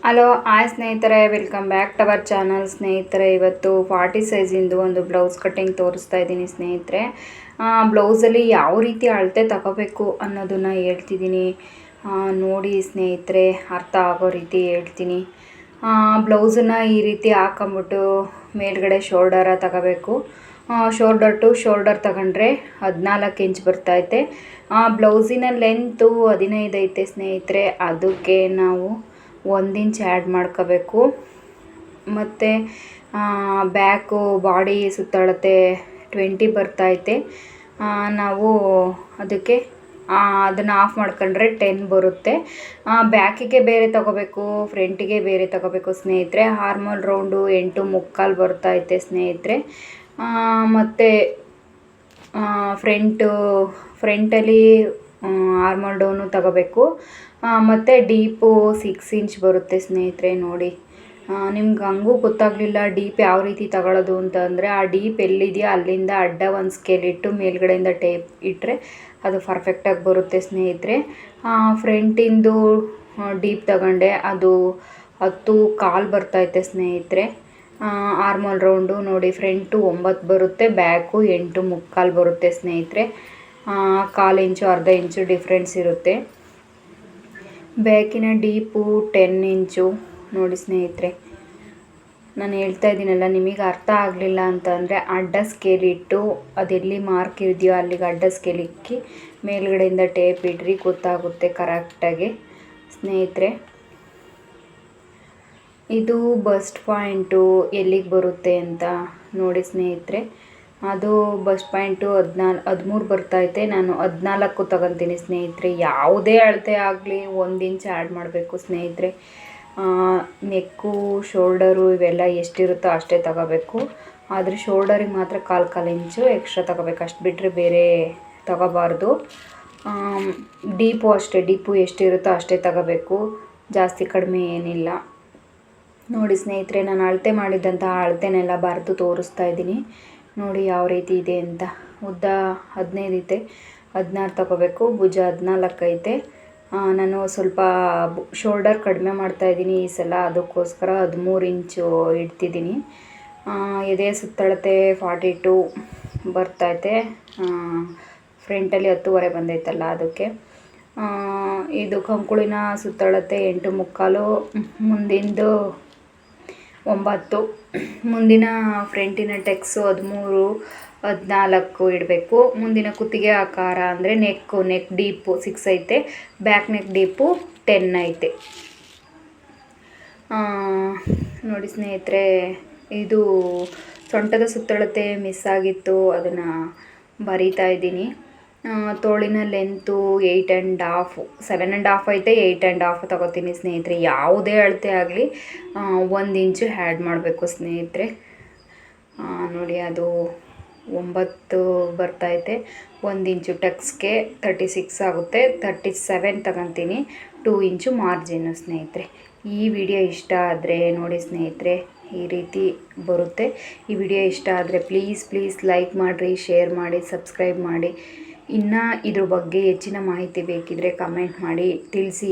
Hello hi ಸ್ನೇಹಿತರೆ, welcome back to our channel. ಸ್ನೇಹಿತರೆ, ಇವತ್ತು 40 ಸೈಜಿಂದು ಒಂದು ಬ್ಲೌಸ್ ಕಟ್ಟಿಂಗ್ ತೋರಿಸ್ತಾ ಇದ್ದೀನಿ ಸ್ನೇಹಿತರೆ. ಬ್ಲೌಸಲ್ಲಿ ಯಾವ ರೀತಿ ಅಳತೆ ತಗೋಬೇಕು ಅನ್ನೋದನ್ನು ಹೇಳ್ತಿದ್ದೀನಿ. ನೋಡಿ ಸ್ನೇಹಿತರೆ, ಅರ್ಥ ಆಗೋ ರೀತಿ ಹೇಳ್ತೀನಿ. ಬ್ಲೌಸನ್ನು ಈ ರೀತಿ ಹಾಕೊಂಬಿಟ್ಟು ಮೇಲ್ಗಡೆ ಶೋಲ್ಡರ ತಗೋಬೇಕು. ಶೋಲ್ಡರ್ ಟು ಶೋಲ್ಡರ್ ತಗೊಂಡ್ರೆ 14 ಇಂಚ್ ಬರ್ತೈತೆ. ಬ್ಲೌಸಿನ ಲೆಂತು 15 ಐತೆ ಸ್ನೇಹಿತರೆ. ಅದಕ್ಕೆ ನಾವು 1 ಇಂಚ್ ಆ್ಯಡ್ ಮಾಡ್ಕೋಬೇಕು. ಮತ್ತು ಬ್ಯಾಕು ಬಾಡಿ ಸುತ್ತಳತೆ 20 ಬರ್ತೈತೆ. ನಾವು ಅದಕ್ಕೆ ಅದನ್ನು ಆಫ್ ಮಾಡ್ಕೊಂಡ್ರೆ 10 ಬರುತ್ತೆ. ಬ್ಯಾಕಿಗೆ ಬೇರೆ ತಗೋಬೇಕು, ಫ್ರಂಟಿಗೆ ಬೇರೆ ತಗೋಬೇಕು ಸ್ನೇಹಿತರೆ. ಆರ್ಮೋಲ್ ರೌಂಡು 8 ಮುಕ್ಕಾಲು ಬರ್ತೈತೆ ಸ್ನೇಹಿತರೆ. ಮತ್ತು ಫ್ರಂಟಲ್ಲಿ ಆರ್ಮೋಲ್ ಡೌನು ತಗೋಬೇಕು. ಮತ್ತು ಡೀಪು 6 ಇಂಚ್ ಬರುತ್ತೆ ಸ್ನೇಹಿತರೆ. ನೋಡಿ, ನಿಮ್ಗೆ ಹಂಗೂ ಗೊತ್ತಾಗಲಿಲ್ಲ ಡೀಪ್ ಯಾವ ರೀತಿ ತಗೊಳ್ಳೋದು ಅಂತಂದರೆ, ಆ ಡೀಪ್ ಎಲ್ಲಿದೆಯೋ ಅಲ್ಲಿಂದ ಅಡ್ಡ ಒಂದು ಸ್ಕೇಲ್ ಇಟ್ಟು ಮೇಲ್ಗಡೆಯಿಂದ ಟೇಪ್ ಇಟ್ಟರೆ ಅದು ಪರ್ಫೆಕ್ಟಾಗಿ ಬರುತ್ತೆ ಸ್ನೇಹಿತರೆ. ಫ್ರಂಟಿಂದು ಡೀಪ್ ತಗೊಂಡೆ, ಅದು 10 ಕಾಲು ಬರ್ತೈತೆ ಸ್ನೇಹಿತರೆ. ಆರ್ಮೋಲ್ ರೌಂಡು ನೋಡಿ, ಫ್ರಂಟು 9 ಬರುತ್ತೆ, ಬ್ಯಾಕು 8 ಮುಕ್ಕಾಲು ಬರುತ್ತೆ ಸ್ನೇಹಿತರೆ. 1/4 ಇಂಚು ಅರ್ಧ ಇಂಚು ಡಿಫ್ರೆನ್ಸ್ ಇರುತ್ತೆ. ಬ್ಯಾಕಿನ ಡೀಪು 10 ಇಂಚು ನೋಡಿ ಸ್ನೇಹಿತರೆ. ನಾನು ಹೇಳ್ತಾ ಇದ್ದೀನಲ್ಲ, ನಿಮಗೆ ಅರ್ಥ ಆಗಲಿಲ್ಲ ಅಂತಂದರೆ ಅಡ್ಡ ಸ್ಕೇಲ್ ಇಟ್ಟು ಅದೆಲ್ಲಿ ಮಾರ್ಕ್ ಇದೆಯೋ ಅಲ್ಲಿಗೆ ಅಡ್ಡ ಸ್ಕೇಲ್ ಇಕ್ಕಿ ಮೇಲ್ಗಡೆಯಿಂದ ಟೇಪ್ ಇಡ್ರಿ, ಗೊತ್ತಾಗುತ್ತೆ ಕರೆಕ್ಟಾಗಿ ಸ್ನೇಹಿತರೆ. ಇದು ಬಸ್ಟ್ ಪಾಯಿಂಟು ಎಲ್ಲಿಗೆ ಬರುತ್ತೆ ಅಂತ ನೋಡಿ ಸ್ನೇಹಿತರೆ. ಅದು ಬಸ್ಟ್ ಪಾಯಿಂಟು 13 ಬರ್ತೈತೆ. ನಾನು 14 ತಗೊತೀನಿ ಸ್ನೇಹಿತರೆ. ಯಾವುದೇ ಅಳತೆ ಆಗಲಿ 1 ಇಂಚ್ ಆ್ಯಡ್ ಮಾಡಬೇಕು ಸ್ನೇಹಿತರೆ. ನೆಕ್ಕು, ಶೋಲ್ಡರು ಇವೆಲ್ಲ ಎಷ್ಟಿರುತ್ತೋ ಅಷ್ಟೇ ತಗೋಬೇಕು. ಆದರೆ ಶೋಲ್ಡರಿಗೆ ಮಾತ್ರ 1/4 ಇಂಚು ಎಕ್ಸ್ಟ್ರಾ ತಗೋಬೇಕು, ಅಷ್ಟು ಬಿಟ್ಟರೆ ಬೇರೆ ತಗೋಬಾರ್ದು. ಡೀಪು ಅಷ್ಟೇ, ಡೀಪು ಎಷ್ಟಿರುತ್ತೋ ಅಷ್ಟೇ ತಗೋಬೇಕು, ಜಾಸ್ತಿ ಕಡಿಮೆ ಏನಿಲ್ಲ. ನೋಡಿ ಸ್ನೇಹಿತರೆ, ನಾನು ಅಳತೆ ಮಾಡಿದ್ದಂತಹ ಅಳತೆನೆಲ್ಲ ಬರೆದು ತೋರಿಸ್ತಾ ಇದ್ದೀನಿ. ನೋಡಿ ಯಾವ ರೀತಿ ಇದೆ ಅಂತ. ಉದ್ದ 15 ಐತೆ, 16 ತಗೋಬೇಕು. ಭುಜ 14 ಐತೆ. ನಾನು ಸ್ವಲ್ಪ ಶೋಲ್ಡರ್ ಕಡಿಮೆ ಮಾಡ್ತಾಯಿದ್ದೀನಿ ಈ ಸಲ, ಅದಕ್ಕೋಸ್ಕರ 13 ಇಂಚು ಇಡ್ತಿದ್ದೀನಿ. ಎದೆ ಸುತ್ತಳತೆ 42 ಬರ್ತೈತೆ. ಫ್ರಂಟಲ್ಲಿ 10.5 ಬಂದೈತಲ್ಲ ಅದಕ್ಕೆ. ಇದು ಕಂಕುಳಿನ ಸುತ್ತಳತೆ 8 ಮುಕ್ಕಾಲು, ಮುಂದಿಂದು 9. ಮುಂದಿನ ಫ್ರಂಟಿನ ಟೆಕ್ಸು 13, 14 ಇಡಬೇಕು. ಮುಂದಿನ ಕುತ್ತಿಗೆ ಆಕಾರ ಅಂದರೆ ನೆಕ್ ಡೀಪು 6 ಐತೆ, ಬ್ಯಾಕ್ ನೆಕ್ ಡೀಪು 10 ಐತೆ. ನೋಡಿ ಸ್ನೇಹಿತರೆ, ಇದು ಸೊಂಟದ ಸುತ್ತಳತೆ ಮಿಸ್ ಆಗಿತ್ತು, ಅದನ್ನು ಬರಿತಾ ಇದ್ದೀನಿ. ತೋಳಿನ ಲೆಂತು 8.5, 7.5 ಐತೆ. 8.5 ತಗೋತೀನಿ ಸ್ನೇಹಿತರೆ. ಯಾವುದೇ ಅಳತೆ ಆಗಲಿ 1 ಇಂಚು ಆ್ಯಡ್ ಮಾಡಬೇಕು ಸ್ನೇಹಿತರೆ. ನೋಡಿ, ಅದು 9 ಬರ್ತೈತೆ. 1 ಇಂಚು ಟಕ್ಸ್ಗೆ 36 ಆಗುತ್ತೆ. 37 ತಗೊತೀನಿ. 2 ಇಂಚು ಮಾರ್ಜಿನ್ನು ಸ್ನೇಹಿತರೆ. ಈ ವಿಡಿಯೋ ಇಷ್ಟ ಆದರೆ ನೋಡಿ ಸ್ನೇಹಿತರೆ, ಈ ರೀತಿ ಬರುತ್ತೆ. ಈ ವಿಡಿಯೋ ಇಷ್ಟ ಆದರೆ ಪ್ಲೀಸ್ ಲೈಕ್ ಮಾಡಿರಿ, ಶೇರ್ ಮಾಡಿ, ಸಬ್ಸ್ಕ್ರೈಬ್ ಮಾಡಿ. ಇನ್ನು ಇದ್ರ ಬಗ್ಗೆ ಹೆಚ್ಚಿನ ಮಾಹಿತಿ ಬೇಕಿದ್ದರೆ ಕಮೆಂಟ್ ಮಾಡಿ ತಿಳಿಸಿ.